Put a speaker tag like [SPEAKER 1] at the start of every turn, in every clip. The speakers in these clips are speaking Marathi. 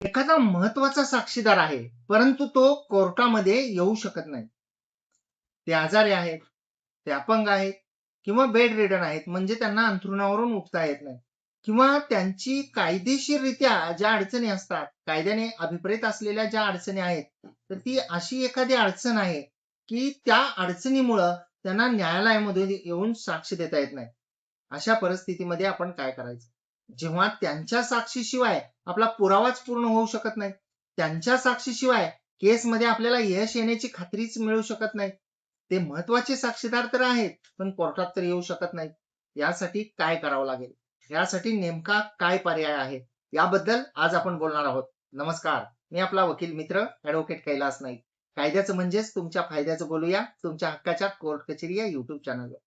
[SPEAKER 1] एखादा महत्वाचा साक्षीदार आहे, परंतु तो कोर्टामध्ये येऊ शकत नाही. ते आजारी आहेत, ते अपंग आहेत किंवा बेड रिडन आहेत, म्हणजे त्यांना अंथरुणावरून उठता येत नाही किंवा त्यांची कायदेशीररित्या ज्या अडचणी असतात, कायद्याने अभिप्रेत असलेल्या ज्या अडचणी आहेत, तर ती अशी एखादी अडचण आहे की त्या अडचणीमुळं त्यांना न्यायालयामध्ये येऊन साक्ष देता येत नाही. अशा परिस्थितीमध्ये आपण काय करायचं? जेव्हा त्यांच्या साक्षीशिवाय आपला पुरावाच पूर्ण होऊ शकत नाही, त्यांच्या साक्षीशिवाय केसमध्ये आपल्याला यश येण्याची खात्रीच मिळू शकत नाही. ते महत्वाचे साक्षीदार तर आहेत, पण कोर्टात तर येऊ शकत नाहीत. यासाठी काय करावं लागेल? यासाठी नेमका काय पर्याय आहे? याबद्दल आज आपण बोलणार आहोत. नमस्कार, मी आपला वकील मित्र ॲडव्होकेट कैलास नाईक. कायद्याचं म्हणजेच तुमच्या फायद्याचं बोलूया, तुमच्या हक्काच्या कोर्ट कचेरी या युट्यूब चॅनलवर.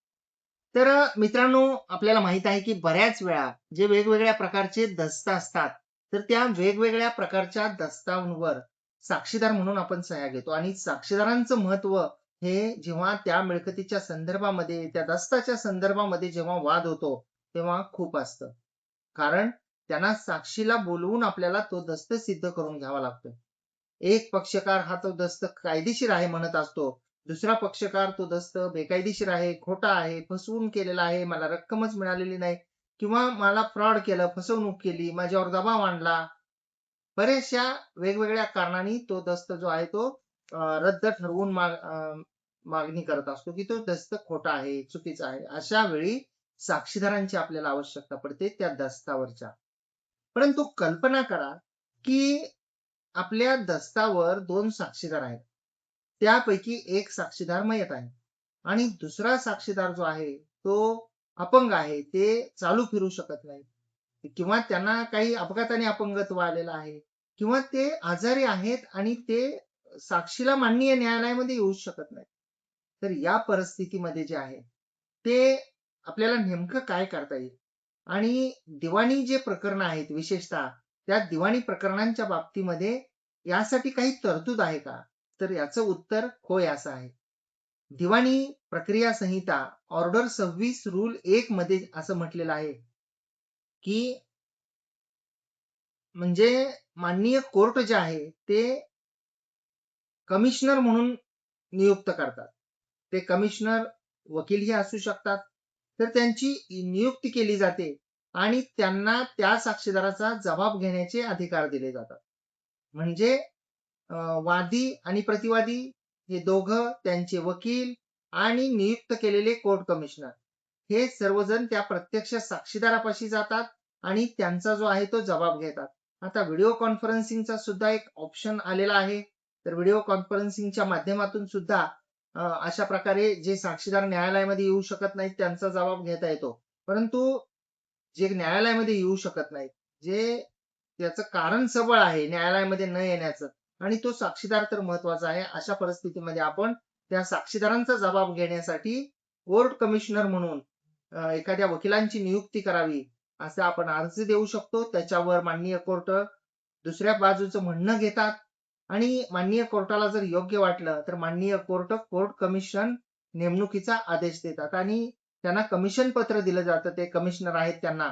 [SPEAKER 1] तर मित्रांनो, आपल्याला माहित आहे की बऱ्याच वेळा जे वेगवेगळ्या प्रकारचे दस्त असतात, तर त्या वेगवेगळ्या प्रकारच्या दस्तांवर साक्षीदार म्हणून आपण सह्या घेतो आणि साक्षीदारांचं महत्व हे जेव्हा त्या मिळकतीच्या संदर्भामध्ये, त्या दस्ताच्या संदर्भामध्ये जेव्हा वाद होतो, तेव्हा खूप असतं. कारण त्यांना साक्षीला बोलवून आपल्याला तो दस्त सिद्ध करून घ्यावा लागतो. एक पक्षकार हा तो दस्त कायदेशीर आहे म्हणत असतो. दुसरा पक्षकार तो दस्त बेकायदेशीर आहे, खोटा आहे, फसवून केलेला आहे, मला रक्कमच मिळालेली नाही किंवा मला फ्रॉड केलं, फसवणूक केली, माझ्यावर दबाव आणला. बऱ्याचशा वेगवेगळ्या कारणांनी तो दस्त जो आहे तो रद्द ठरवून मागणी करत असतो की तो दस्त खोटा आहे, चुकीचा आहे. अशा वेळी साक्षीदारांची आपल्याला आवश्यकता पडते त्या दस्तावरच्या. परंतु कल्पना करा की आपल्या दस्तावर 2 साक्षीदार आहेत. त्यापैकी एक साक्षीदार मयत आहे आणि दुसरा साक्षीदार जो आहे तो अपंग आहे. ते चालू फिरू शकत नाही किंवा त्यांना काही अपघाताने अपंगत्व आलेलं आहे किंवा ते आजारी आहेत आणि ते साक्षीला माननीय न्यायालयामध्ये येऊ शकत नाही. तर या परिस्थितीमध्ये जे आहे ते आपल्याला नेमकं काय करता येईल? आणि दिवाणी जे प्रकरण आहेत विशेषतः त्या दिवाणी प्रकरणांच्या बाबतीमध्ये यासाठी काही तरतूद आहे का? तर याचं उत्तर होय असं आहे. दिवाणी प्रक्रिया संहिता ऑर्डर 26 रूल 1 मध्ये असं म्हटलेलं आहे की म्हणजे माननीय कोर्ट जे आहे ते कमिशनर म्हणून नियुक्त करतात. ते कमिशनर वकीलही असू शकतात. तर त्यांची नियुक्ती केली जाते आणि त्यांना त्या साक्षीदाराचा जबाब घेण्याचे अधिकार दिले जातात. म्हणजे वादी आणि प्रतिवादी हे दोघं, त्यांचे वकील आणि नियुक्त केलेले कोर्ट कमिशनर हे सर्वजण त्या प्रत्यक्ष साक्षीदारापाशी जातात आणि त्यांचा जो आहे तो जबाब घेतात. आता व्हिडिओ कॉन्फरन्सिंगचा सुद्धा एक ऑप्शन आलेला आहे. तर व्हिडिओ कॉन्फरन्सिंगच्या माध्यमातून सुद्धा अशा प्रकारे जे साक्षीदार न्यायालयामध्ये येऊ शकत नाहीत त्यांचा जबाब घेता येतो. परंतु जे न्यायालयामध्ये येऊ शकत नाहीत, जे त्याचं कारण सबळ आहे न्यायालयामध्ये न येण्याचं आणि तो साक्षीदार तर महत्वाचा आहे. अशा परिस्थितीमध्ये आपण त्या साक्षीदारांचा जबाब घेण्यासाठी कोर्ट कमिशनर म्हणून एखाद्या वकिलांची नियुक्ती करावी असा आपण अर्ज देऊ शकतो. त्याच्यावर माननीय कोर्ट दुसऱ्या बाजूचं म्हणणं घेतात आणि माननीय कोर्टाला जर योग्य वाटलं तर माननीय कोर्ट कमिशन नेमणुकीचा आदेश देतात आणि त्यांना कमिशन पत्र दिलं जातं. ते कमिशनर आहेत त्यांना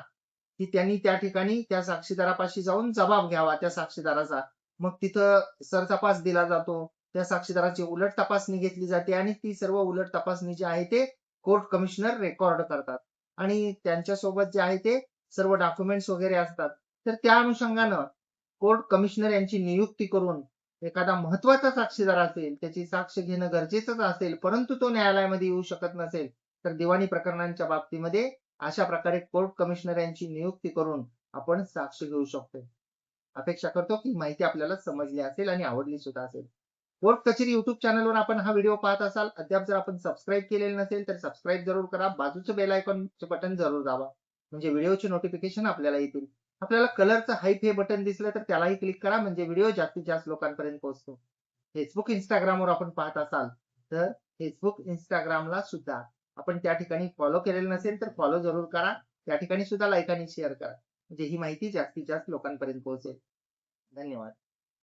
[SPEAKER 1] की त्यांनी त्या ठिकाणी त्या साक्षीदारापाशी जाऊन जबाब घ्यावा त्या साक्षीदाराचा. मग तिथं सरतपास दिला जातो. त्या साक्षीदाराची उलट तपासणी घेतली जाते आणि ती सर्व उलट तपासणी जी आहे ते कोर्ट कमिशनर रेकॉर्ड करतात आणि त्यांच्यासोबत जे आहे ते सर्व डॉक्युमेंट्स वगैरे असतात. तर त्या अनुषंगानं कोर्ट कमिशनर यांची नियुक्ती करून एखादा महत्वाचा साक्षीदार असेल, त्याची साक्ष घेणं गरजेचंच असेल, परंतु तो न्यायालयामध्ये येऊ शकत नसेल, तर दिवाणी प्रकरणांच्या बाबतीमध्ये अशा प्रकारे कोर्ट कमिशनर यांची नियुक्ती करून आपण साक्ष घेऊ शकतो. अपेक्षा करतो की माहिती आपल्याला समजली असेल आणि आवडली सुद्धा असेल. कोर्ट कचेरी युट्यूब चॅनलवर आपण हा व्हिडिओ पाहत असाल, अद्याप जर आपण सबस्क्राईब केलेलं नसेल तर सबस्क्राईब जरूर करा. बाजूचं बेल आयकॉनचं बटन जरूर दाबा. म्हणजे व्हिडिओचे नोटिफिकेशन आपल्याला येतील. आपल्याला कलरचं हाईप हे बटन दिसलं तर त्यालाही क्लिक करा म्हणजे व्हिडिओ जास्तीत जास्त लोकांपर्यंत पोहोचतो. फेसबुक, इंस्टाग्रामवर आपण पाहत असाल तर फेसबुक, इंस्टाग्रामला सुद्धा आपण त्या ठिकाणी फॉलो केलेलं नसेल तर फॉलो जरूर करा. त्या ठिकाणी सुद्धा लाईक आणि शेअर करा. म्हणजे ही माहिती जास्तीत जास्त लोकांपर्यंत पोहोचेल. धन्यवाद.